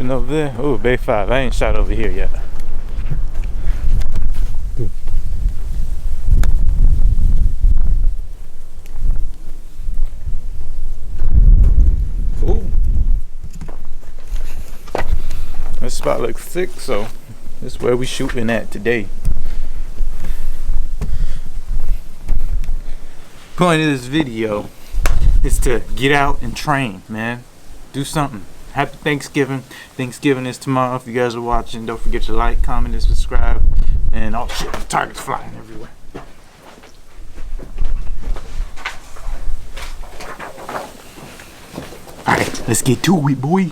shooting over there. Oh, Bay 5. I ain't shot over here yet. Ooh. This spot looks sick, so this is where we shooting at today. Point of this video is to get out and train, man. Do something. Happy Thanksgiving. Thanksgiving is tomorrow. If you guys are watching, don't forget to like, comment, and subscribe. And oh shit, the target's flying everywhere. Alright, let's get to it, boy.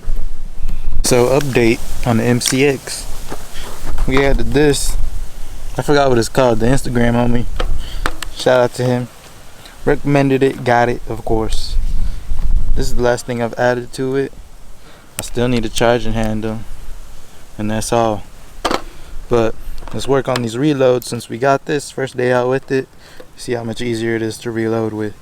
So, update on the MCX. We added this. I forgot what it's called. The Instagram homie. Shout out to him. Recommended it, got it, of course. This is the last thing I've added to it. I still need a charging handle, and that's all. But let's work on these reloads since we got this first day out with it. See how much easier it is to reload with.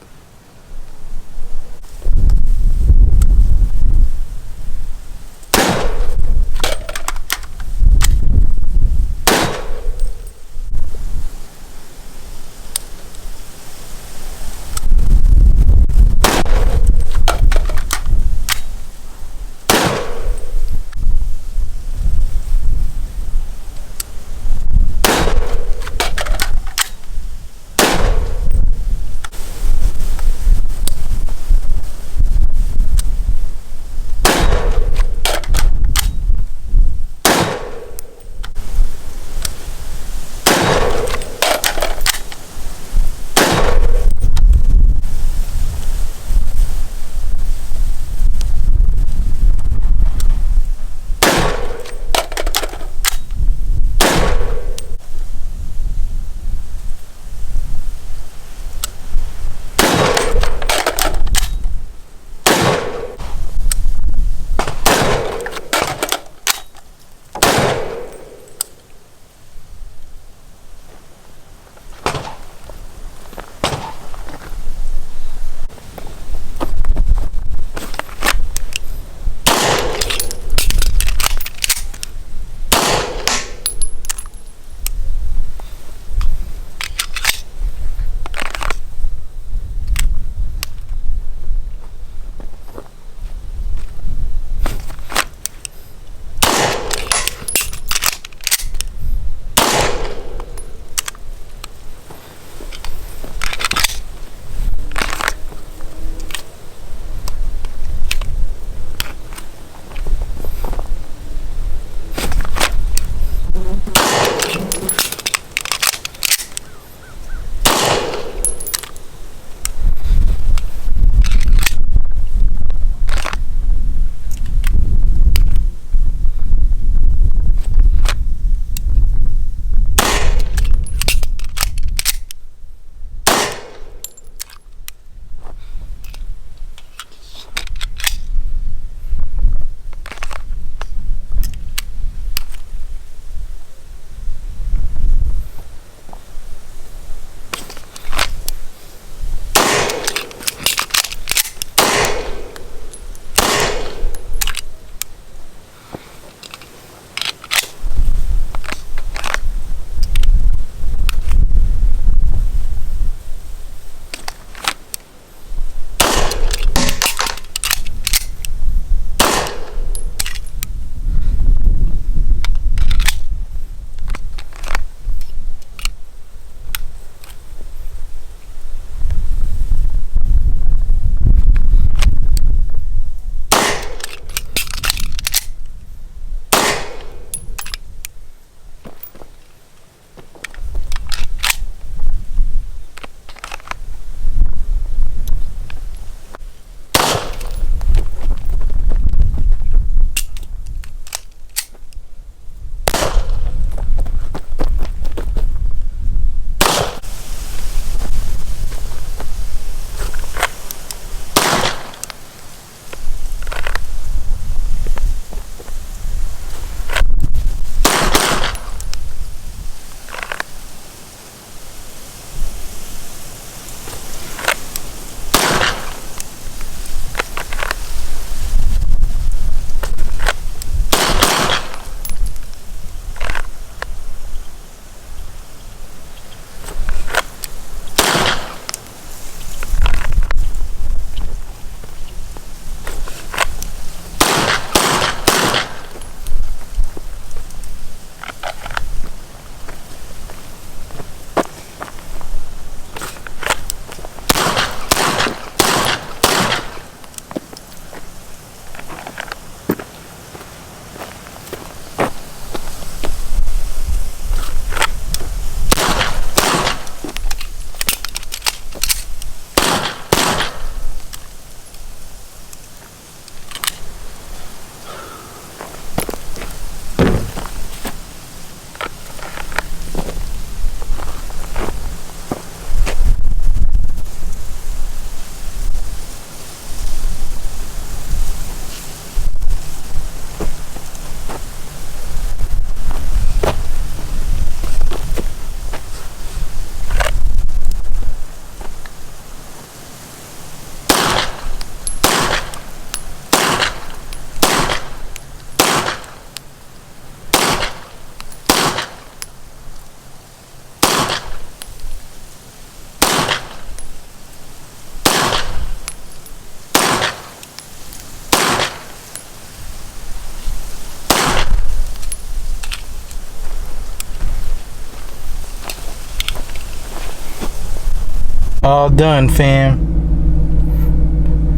All done, fam.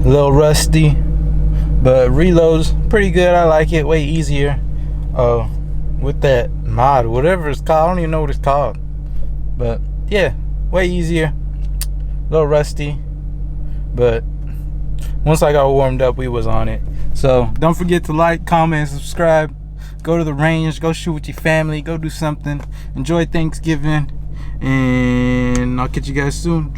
A little rusty, but reloads pretty good. I like it. Way easier. With that mod, whatever it's called. I don't even know what it's called. But yeah, way easier. A little rusty, but once I got warmed up, we was on it. So don't forget to like, comment, and subscribe. Go to the range, go shoot with your family, go do something. Enjoy Thanksgiving, and I'll catch you guys soon.